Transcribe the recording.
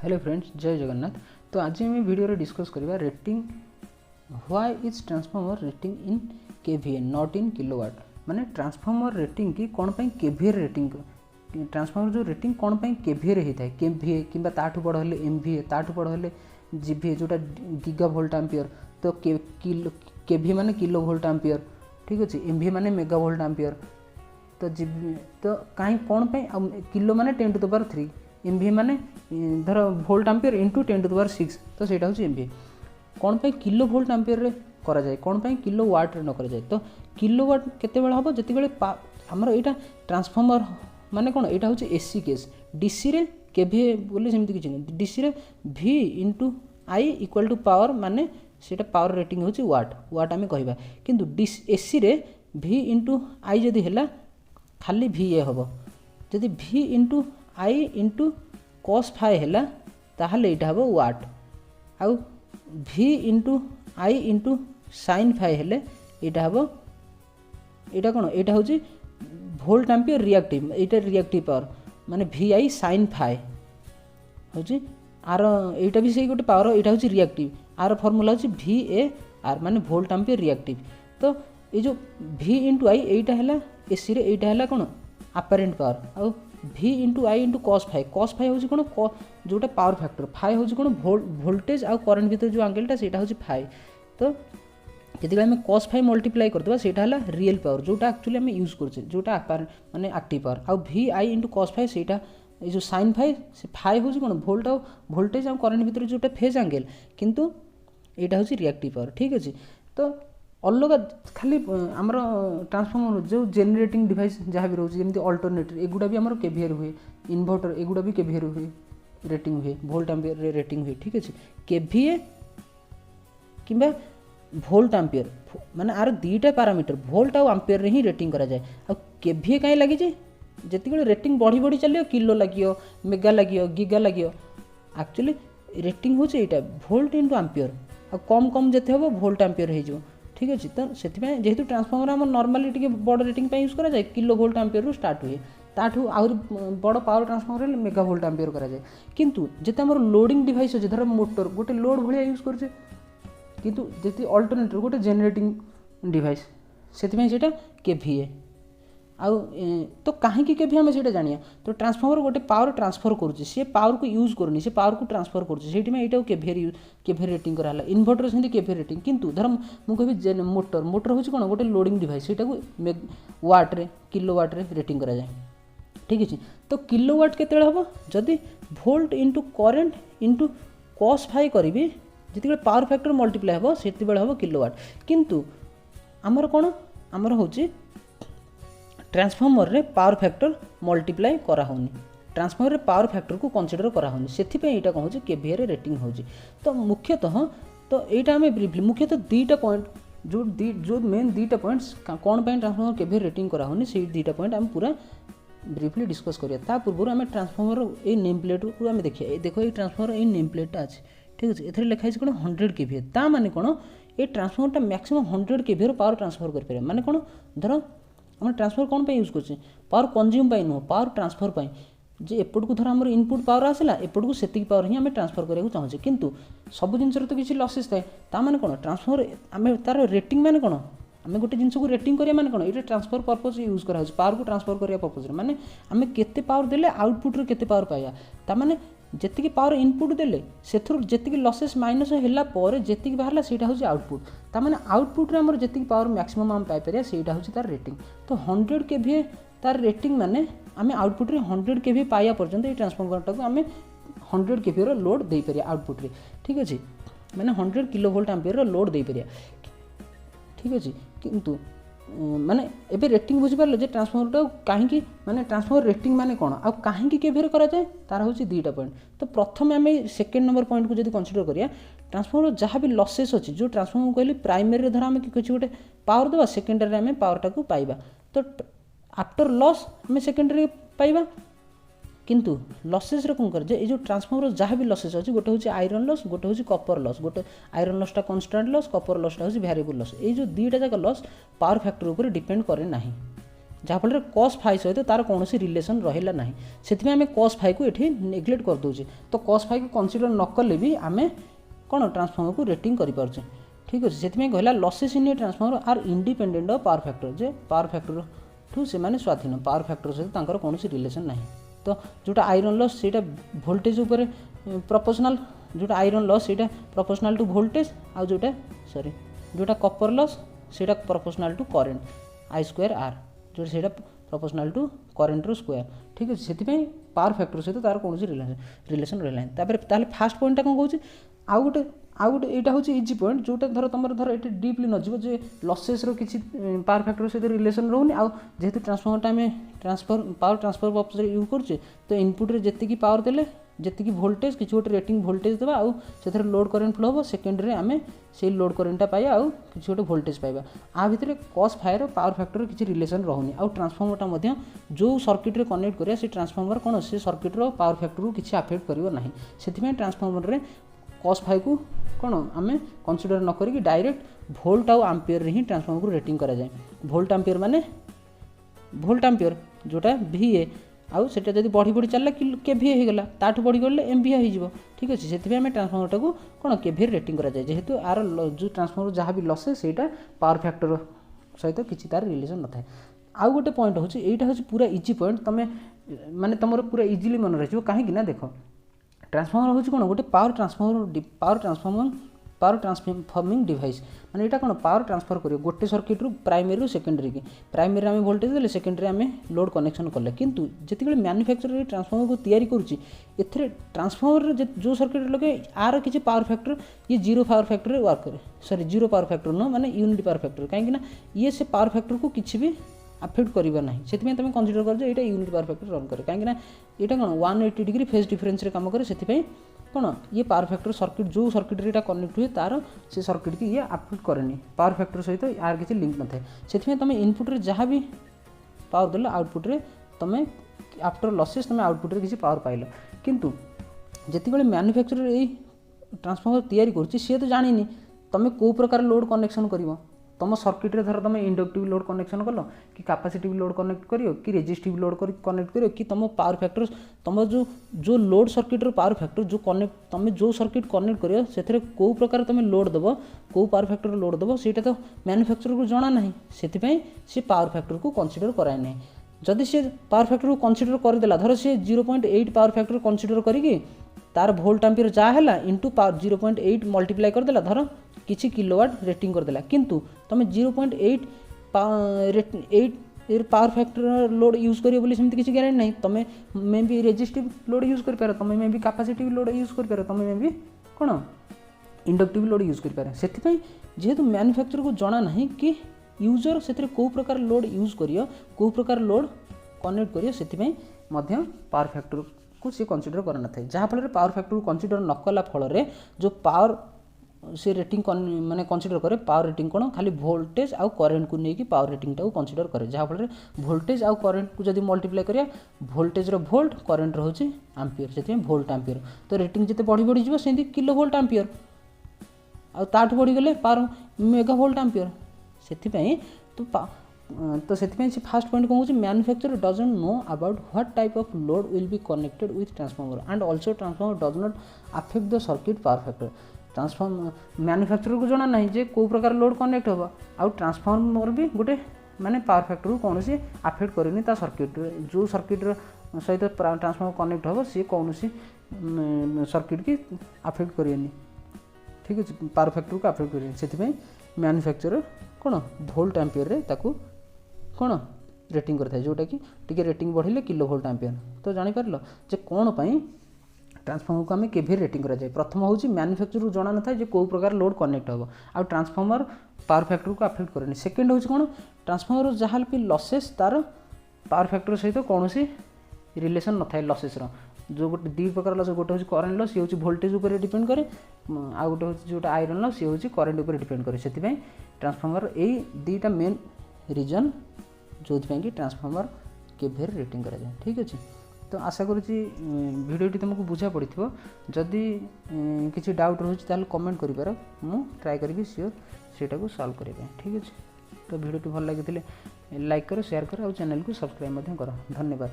Hello friends, जय जगन्नाथ। तो आज आम वीडियो डिस्कस करवा rating why is transformer rating in KVA not in kilowatt. माने ट्रांसफॉर्मर रेटिंग की कौन पे केवीए रेटिंग ट्रांसफॉर्मर जो रेटिंग कौन पे केवीए होता है केवीए किंबा ताठू बड़ हेले एमवीए ताठू बड़ हेले जीवीए जोटा गीगा वोल्ट एम्पियर। तो केवीए माने किलो वोल्ट एम्पियर, ठीक अच्छे। एमवीए माने मेगा वोल्ट एम्पियर। तो जीवी तो कहीं कौन पे किलो माने 10 टू द पावर 3, एमवीए माने धर volt ampere into 10 to the power 6। तो सेटा हूँ एमवीए। कौन पे किलो वोल्ट एम्पियर रे करा जाए, कौन पे किलो वाट रे न करा जाए। तो किलो वाट केते बेला हबो जति बेले हमर एटा ट्रांसफॉर्मर माने कोन एटा हूँ एसी केस। डीसी रे केवीए बोले सेमति किछि नै। डीसी रे v into I equal to power माने सेटा पावर रेटिंग हूँ वाट वाट आमे कहबा। किंतु एसी रे v इंटू आई जदि हैला खाली VA हम। जदि v इंटू आई इंटू कॉस फाइ है ताहले यहाँ हम वाट। आउ v इंटू आई इंटू साइन फाइ है यहाँ हम यहाँ कौन यहाँ हूँ वोल्ट एम्पियर रिएक्टिव। यहाँ रिएक्टिव पावर माने VI साइन फाइ हूँ आर यहाँ भी से गोटे पावर यहाँ हूँ रिएक्टिव। आर फर्मूला हूँ VAR माने वोल्ट एम्पियर रिएक्टिव। तो ये जो v इंटू आई यहाँ है एसी रे यहाँ है कौन आपारेंट पावर। आउ v इंटू आई इंटू कॉस फाइ हूँ कौन जोटा पावर फैक्टर। फाइ हूँ कौन वोल्टेज आउ करंट भितर जो आंगेलटा सेटा हूँ फाइ। तो जब आम कॉस फाइ मल्टीप्लाई करदे सेटा है रियल पावर जोटा एक्चुअली आम यूज करछे जोटा माने एक्टिव पावर। आउ VI इंटू कॉस फाइ सेटा ये जो साइन फाइ से फाइ हूँ कौन वोल्ट आउ वोल्टेज आउ करंट भितर जोटा फेज आंगेल किंतु यहाँ हूँ रिएक्टिव पावर, ठीक अच्छे। तो अलग खाली आमर ट्रांसफॉर्मर जो जेनरेटिंग डिवाइस जहाँ भी रोचे जमी अल्टरनेटर एगुड़ा भी आमर केवीए हुए, इन्वर्टर एगुड़ा भी केवीए हुए रेटिंग हुए, वोल्ट एम्पियर रेटिंग हुए, ठीक अच्छे। केवीए किंबा वोल्ट एम्पियर माने आर दुईटा पैरामीटर वोल्ट आउ एम्पियर ही रेटिंग करा जाए। आ केवीए कहीं लगी जिते रेटिंग बढ़ी बढ़ी चलियो किलो लगियो मेगा लगियो गीगा लगियो एक्चुअली रेटिंग हूँ यहाँ वोल्ट इंटू एम्पियर। आ कम कम जिते हम वोल्ट एम्पियर हो, ठीक अच्छे। तो से जेहेतु ट्रांसफॉर्मर आम नॉर्मली टी बड़ रेटिंग यूज करा जाए किलो वोल्ट एम्पियर रू स्टार्ट हुए ताठू आहुरी बड़ power transformer mega volt ampere करा जाए। किंतु जिते आम लोडिंग डिवाइस अच्छे धर मोटर गोटे लोड भाया यूज करे किंतु जी अल्टरनेटर गोटे जेनरेटिंग डिवाइस से केवीए आउ तो कहीं केवी आम से जानिया। तो ट्रांसफॉर्मर गोटे पावर ट्रांसफर करुच्चे सी पावर को यूज करूनी से पावर को ट्रांसफर करुच्चे केवीए रेटिंग कराला। इन्वर्टर से केवीए रेटिंग किंतु धर मुझे मोटर हूँ कौन गोटे लोडिंग डिवाइस से वाट रे किलो वाट रे रेटिंग करा जाए, ठीक अच्छे। तो किलो वाट केते हम जदि volt into current into cos phi करी जिते पावर फैक्टर मल्टीप्लाई हम से हम किलो वाट। किंतु आमर कौन आमर हूँ ट्रांसफॉर्मर रे पावर फैक्टर मल्टीप्लाई करा होनी, ट्रांसफॉर्मर रे पावर फैक्टर को कंसीडर करा होनी से यहाँ कौन हो केवीए रे रेटिंग हो। तो मुख्यतः तो यहाँ आम ब्रीफली मुख्यतः दुईटा पॉइंट जो मेन दुईटा पॉइंट्स कौन पे ट्रांसफॉर्मर केवीए रेटिंग करा होनी से दुईटा पॉइंट आम पूरा ब्रीफली डिस्कस करिया। पूर्व आम ट्रांसफॉर्मर ये नेम प्लेट को आम देखिए देखो ये ट्रांसफॉर्मर ये नेम प्लेटा अच्छे, ठीक अच्छे। ए लिखाई कौन 100 केवीए ता माने कौन ये ट्रांसफॉर्मरटा मैक्सिमम 100 केवीए पावर ट्रांसफर कर माने कौन धर आम ट्रांसफर कौन पे यूज कर पावर कंज्यूम नुह पावर ट्रांसफर पर जे एपट को धर आम इनपुट पावर आसला एपट को सेतिक पावर ही आम ट्रांसफर करने को चाहूँ। किंतु सब जिनसर तो किसी लसेस थाए ता माने कौन ट्रांसफर आम तार रेटिंग माने कौन आम गोटे जिनस को रेटिंग करिया माने कौन ये ट्रांसफर पर्पज यूज करा पावर को ट्रांसफर करिया पर्पज माने आम केते पावर देले आउटपुट रे केते पावर पाया ता माने जेतिकी पावर इनपुट देले सेथुर जेतिकी लसेस माइनस होला पर जेतिकी बाहरला सेटा होची आउटपुट ता माने आउटपुट रे हमर जेतिकी पावर मैक्सिमम हम पाई परिया सेटा होची तार रेटिंग। तो 100 केवीए तार रेटिंग माने आमे आउटपुट रे 100 केवीए पाया पर्यंत ए ट्रांसफॉर्मर टाको आमे 100 केवीए रो लोड दे परिया आउटपुट रे, ठीक अछि। माने 100 किलो वोल्ट एम्पियर रो लोड दे परिया, ठीक अछि। किंतु माने एबे रेटिंग बुझी पारले जे ट्रांसफॉर्मर कहीं माने ट्रांसफॉर्मर रेटिंग माने कौन आ कहीं केवीए करा जाए तार हूँ दुईटा पॉइंट। तो प्रथम आम सेकेंड नंबर पॉइंट को जब कंसीडर करिया ट्रांसफॉर्मर जहाँ भी लसेस अच्छी जो ट्रांसफॉर्मर कहली प्राइमरी धर आम किसी गोटे पावर देवा सेकेंडरी आम पावरटा को पाइबा। तो आफ्टर लॉस आम सेकेंडरी पाइबा किंतु लसेस रे कौन कर जो ट्रांसफॉर्मर जहाँ भी लसेस अच्छी गोटे हूँ आयरन लॉस गोटे हूँ कपर लॉस गोटे आयरन लॉसटा कन्स्टांट लॉस कपर लॉसटा हूँ वेरिएबल लॉस ये जो दुईटा जाक लॉस पावर फैक्टर ऊपर डिपेंड करे ना। जहाँफल कॉस फाई सहित तार कौन रिलेसन रहा ना से आम कॉस फाई को ये नेग्लेक्ट कर दूचे तो कॉस फाई को कनसीडर न कले भी आम कौन ट्रांसफॉर्मर को रेटिंग करें ठीक अच्छे से कहला losses in a transformer are independent of power factor जे पावर फैक्टर ठू से स्वाधीन पावर फैक्टर सहित कौन रिलेसन ना तो जोटा आयरन लॉस से वोल्टेज उपर प्रोपोर्शनल जोटा आयरन लॉस से प्रोपोर्शनल टू वोल्टेज आ जोटा सॉरी जोटा कॉपर लॉस से proportional to current I square R जो से प्रोपोर्शनल टू करेंटर स्क्वायर ठीक अच्छे से पावर फैक्टर सहित तार कौन रिलेसन रहा फास्ट पॉइंटा कौन कौन आउ गोटे यहाँ हूँ इजी पॉइंट जोटा धर तुम धर ये डीपली नजर जे लसेस किसी पावर फैक्टर सहित रिलेसन रोनी आउ जेहेतु ट्रांसफॉर्मर आम पावर ट्रांसफर पर्पज यूज करुचे तो इनपुट रे जेतिकी पावर देले जेतिकी वोल्टेज किसी गोटे रेटिंग वोल्टेज देवा आउ से लोड करेंट फ्लो हम सेकेंडरी आम से लोड करेंटा पाइबा आउ किसी गोटे वोल्टेज पाइबा आ भितर कॉस फायर पावर फैक्टर किसी रिलेसन रोनी आउ ट्रांसफॉर्मरटा जो सर्किट रे कनेक्ट करिया से ट्रांसफॉर्मर कौन से सर्किट रो पावर फैक्टर को किसी अफेक्ट करिवो नाही सेथिमे ट्रांसफॉर्मर रे कॉस फाई को कौन आम कनसीडर न करी डायरेक्ट वोल्ट आउ एम्पियर रे ही ट्रांसफॉर्मर को रेटिंग करा जाए वोल्ट एम्पियर माने वोल्ट एम्पियर जोटा VA आउ सेटा जदि बढ़ी बढ़ी चलला KVA हो गला ताठू बढ़ी गले MVA हो ठीक अच्छे से आम ट्रांसफॉर्मर को कौन KVA रेटिंग करा जाए जेहेतु आर जो ट्रांसफॉर्मर जहाँ भी लस है ସେଇଟା पावर फैक्टर सहित किसी तार रिलेसन न थाए आउ गोटे पॉइंट हूँ यहाँ हूँ पूरा इजी पॉइंट तुम माने तुम पूरा इजिली मन रही कहीं देख ट्रांसफॉर्मर हूँ कौन गोटे पावर ट्रांसफॉर्मिंग डिवाइस माने यहाँ कौन पावर ट्रांसफर कर गोटे सर्किट रू प्राइमरी सेकेंडरी की प्राइमरी आम वोल्टेज देले सेकेंडरी आम लोड कनेक्शन कले किंतु जिते मैन्युफैक्चर ट्रांसफॉर्मर को तैयारी करुच्ची एथे ट्रांसफॉर्मर जो सर्किट लगे आर किसी पावर फैक्टर ये जीरो पावर फैक्टर वर्क करे सॉरी जीरो पावर फैक्टर न माने यूनिट पावर फैक्टर कहीं ये से पावर फैक्टर को किसी भी अफेक्ट करना ना से तुम कनसीडर कर ये यूनिट पावर फैक्टर रन करे कहीं यहाँ कौन 180 डिग्री फेज डिफरेंस रे काम करे से कौन ये पावर फैक्टर सर्किट जो सर्किट रे कनेक्ट हुए तार से सर्किट की ये अफेक्ट करेनि पावर फैक्टर सहित यार किसी लिंक न थाए से तुम इनपुट रे जहाँ भी पावर देल आउटपुट रे तुम आफ्टर लसेस तुम आउटपुट रे किसी पावर पाइल किंतु जिते मैन्युफैक्चर यही ट्रांसफॉर्मर तैयारी करुच्ची सी तो जानी तुम कौ प्रकार लोड कनेक्शन कर तुम सर्किट रे धर तुम इंडक्टिव लोड कनेक्शन कल कि कैपेसिटिव लोड कनेक्ट करियो कि रेजिस्टिव लोड कनेक्ट करियो कि तुम पावर फैक्टर तुम जो लोड सर्किट रो पावर फैक्टर जो कनेक्ट तुम जो सर्किट कनेक्ट करियो से कौ प्रकार तुम लोड देव कौ पावर फैक्टर लोड देव सेटा तो मैन्युफैक्चर को जना ना से पावर फैक्टर को कनसीडर कराए ना जदि से पावर फैक्टर को कनसीडर करदेला धर से 0.8 पावर फैक्टर कनसीडर करी तार वोल्ट एम्पियर जहाँ है इंटू 0.8 मल्टीप्लाई करदेला धर किसी किलोवाट रेटिंग करदेला किंतु तुम 0.8 पावर फैक्टर लोड यूज करियो बोली सेमती किसी गारंटी नहीं तुम मे भी रेजिस्टिव लोड यूज कर पार तुम मे भी कैपेसिटिव लोड यूज कर पार तुम मे भी कौन इंडक्टिव लोड यूज कर पार से जेहेतु मैन्युफैक्चर को जना ना कि यूजर से कौ प्रकार लोड यूज करियो कौ प्रकार लोड कनेक्ट करियो से पावर फैक्टर को सी कनसीडर करना था जहाँफल पावर फैक्टर को कनसीडर न कला फल जो पावर से रेटिंग माने कनसीडर करे पावर रेटिंग कौन खाली वोल्टेज आउ करेंट को लेकिन पावर रेटिंग टाक कनसीडर करे जहाँफल वोल्टेज आउ करेंट को जब मल्टीप्लाई करिया वोल्टेज वोल्ट करेंट रोचे एम्पियर से वोल्ट एम्पियर तो रेटिंग जिते बढ़ी बढ़ी जीव से किलो वोल्ट एम्पियर आठ बढ़ीगले पावर मेगा वोल्ट एम्पियर से तो से फास्ट पॉइंट कौन हो manufacture doesn't know about what type of load will be connected with transformer and also transformer does not affect the circuit power factor transformer manufacture को जना ना जे कौ प्रकार लोड कनेक्ट हम आउ ट्रांसफॉर्मर भी गोटे माने पावर फैक्टर को कौन सी अफेक्ट करेनि ता सर्किट जो सर्किट सहित ट्रांसफॉर्मर कनेक्ट हम सी कौन सी सर्किट की अफेक्ट करेनि ठीक अच्छे पावर फैक्टर को अफेक्ट करेनि से मैन्युफैक्चर कौन वोल्ट एम्पियर रे ताकू कौन रेटिंग करता है जोटा कि टी रेटिंग बढ़े किलो वोल्ट एम्पियर तो जापर जे कौन पाई ट्रांसफॉर्मर को आम केवी रेटिंग करा जाए प्रथम हूँ मैन्युफैक्चर को जना ना जे कौ प्रकार लोड कनेक्ट हम आउ ट्रांसफॉर्मर पावर फैक्टर को अफेक्ट करेनि सेकेंड हूँ कौन ट्रांसफॉर्मर जहाँ भी लसेस तार पावर फैक्टर सहित कौन रिलेसन न था लसेस जो गोटे दी प्रकार लस गोटे हूँ करेन्ट लस सी हूँ वोल्टेज उपर डिपेंड करे आ गोटे हूँ जो आयरन लस सी हूँ करेन्ट उपर डिपेंड करे से ट्रांसफॉर्मर यही दीटा मेन रीजन जो कि ट्रांसफॉर्मर केवी रेटिंग करा जाए ठीक अच्छे तो आशा करुँची भिडियोटी तुमको बुझा पड़ी जदि किसी डाउट रोचे ताल कमेंट कर ट्राए करी सियोर सेटा को सॉल्व करें ठीक अच्छे तो भिडियोटी भल लगी लाइक करो, शेयर करो और चैनल को सब्सक्राइब कर। धन्यवाद।